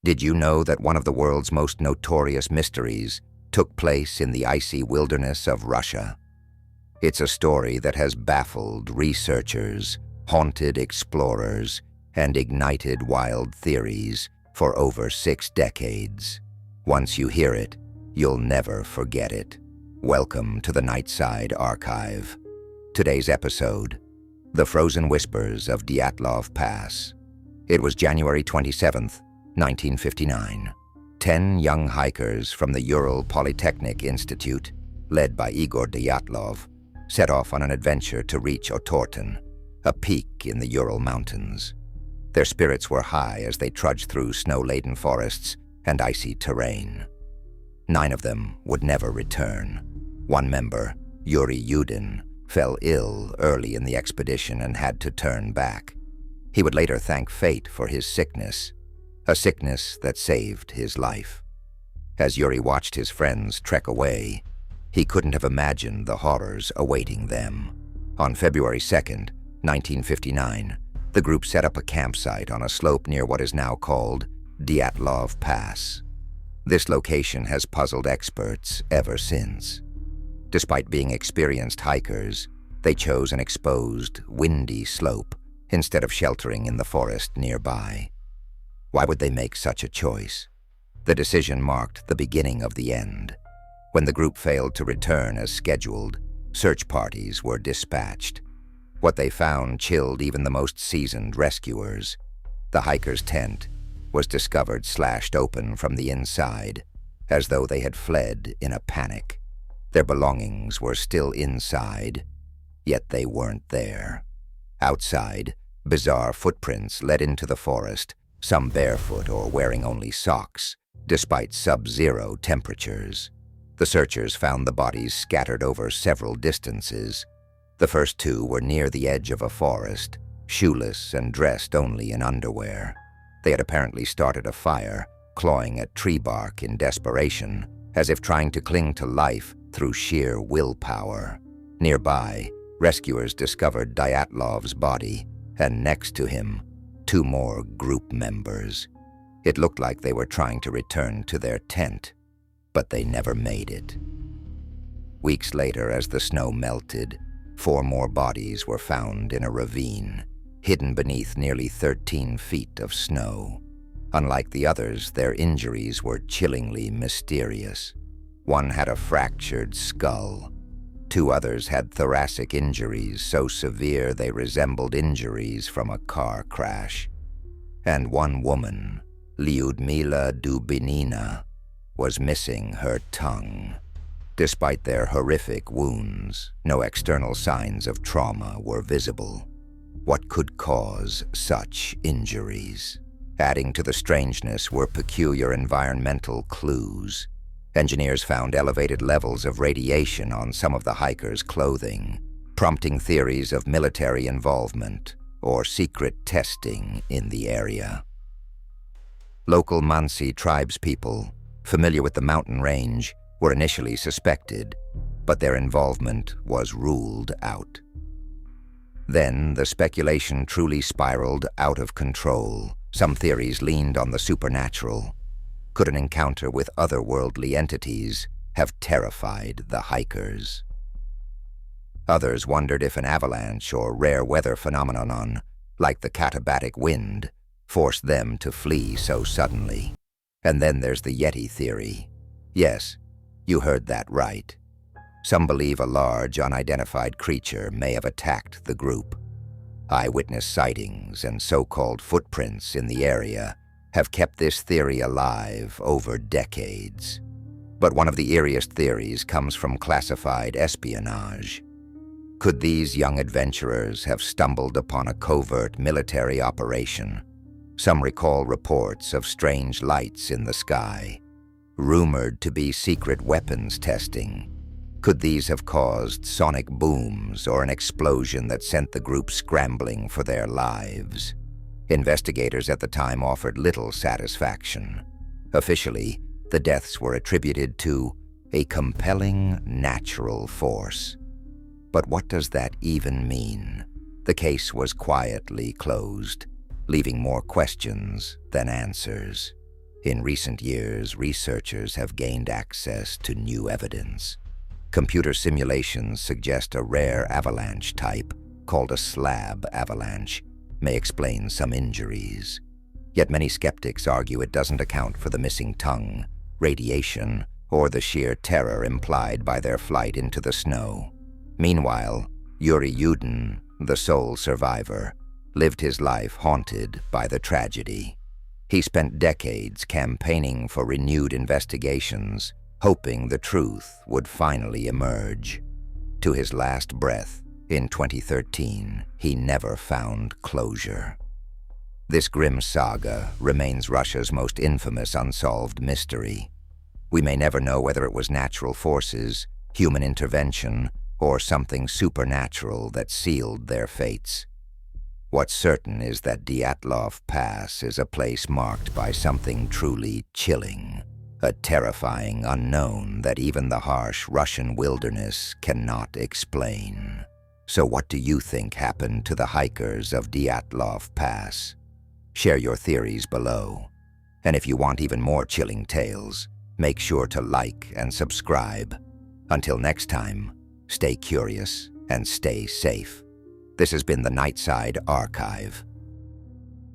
Did you know that one of the world's most notorious mysteries took place in the icy wilderness of Russia? It's a story that has baffled researchers, haunted explorers, and ignited wild theories for over 6 decades. Once you hear it, you'll never forget it. Welcome to the Nightside Archive. Today's episode, The Frozen Whispers of Dyatlov Pass. It was January 27th, 1959. 10 young hikers from the Ural Polytechnic Institute, led by Igor Dyatlov, set off on an adventure to reach Otorten, a peak in the Ural Mountains. Their spirits were high as they trudged through snow-laden forests and icy terrain. 9 of them would never return. One member, Yuri Yudin, fell ill early in the expedition and had to turn back. He would later thank fate for his sickness, a sickness that saved his life. As Yuri watched his friends trek away, he couldn't have imagined the horrors awaiting them. On February 2nd, 1959, the group set up a campsite on a slope near what is now called Dyatlov Pass. This location has puzzled experts ever since. Despite being experienced hikers, they chose an exposed, windy slope instead of sheltering in the forest nearby. Why would they make such a choice? The decision marked the beginning of the end. When the group failed to return as scheduled, search parties were dispatched. What they found chilled even the most seasoned rescuers. The hikers' tent was discovered slashed open from the inside, as though they had fled in a panic. Their belongings were still inside, yet they weren't there. Outside, bizarre footprints led into the forest, some barefoot or wearing only socks, despite sub-zero temperatures. The searchers found the bodies scattered over several distances. The first 2 were near the edge of a forest, shoeless and dressed only in underwear. They had apparently started a fire, clawing at tree bark in desperation, as if trying to cling to life through sheer willpower. Nearby, rescuers discovered Dyatlov's body, and next to him, 2 more group members. It looked like they were trying to return to their tent, but they never made it. Weeks later, as the snow melted, 4 more bodies were found in a ravine, hidden beneath nearly 13 feet of snow. Unlike the others, their injuries were chillingly mysterious. One had a fractured skull. 2 others had thoracic injuries so severe they resembled injuries from a car crash. And one woman, Lyudmila Dubinina, was missing her tongue. Despite their horrific wounds, no external signs of trauma were visible. What could cause such injuries? Adding to the strangeness were peculiar environmental clues. Engineers found elevated levels of radiation on some of the hikers' clothing, prompting theories of military involvement or secret testing in the area. Local Mansi tribespeople, familiar with the mountain range, were initially suspected, but their involvement was ruled out. Then the speculation truly spiraled out of control. Some theories leaned on the supernatural. Could an encounter with otherworldly entities have terrified the hikers? Others wondered if an avalanche or rare weather phenomenon, like the katabatic wind, forced them to flee so suddenly. And then there's the Yeti theory. Yes, you heard that right. Some believe a large, unidentified creature may have attacked the group. Eyewitness sightings and so-called footprints in the area have kept this theory alive over decades. But one of the eeriest theories comes from classified espionage. Could these young adventurers have stumbled upon a covert military operation? Some recall reports of strange lights in the sky, rumored to be secret weapons testing. Could these have caused sonic booms or an explosion that sent the group scrambling for their lives? Investigators at the time offered little satisfaction. Officially, the deaths were attributed to a compelling natural force. But what does that even mean? The case was quietly closed, leaving more questions than answers. In recent years, researchers have gained access to new evidence. Computer simulations suggest a rare avalanche type, called a slab avalanche, may explain some injuries. Yet many skeptics argue it doesn't account for the missing tongue, radiation, or the sheer terror implied by their flight into the snow. Meanwhile, Yuri Yudin, the sole survivor, lived his life haunted by the tragedy. He spent decades campaigning for renewed investigations, hoping the truth would finally emerge. To his last breath, in 2013, he never found closure. This grim saga remains Russia's most infamous unsolved mystery. We may never know whether it was natural forces, human intervention, or something supernatural that sealed their fates. What's certain is that Dyatlov Pass is a place marked by something truly chilling, a terrifying unknown that even the harsh Russian wilderness cannot explain. So what do you think happened to the hikers of Dyatlov Pass? Share your theories below. And if you want even more chilling tales, make sure to like and subscribe. Until next time, stay curious and stay safe. This has been the Nightside Archive.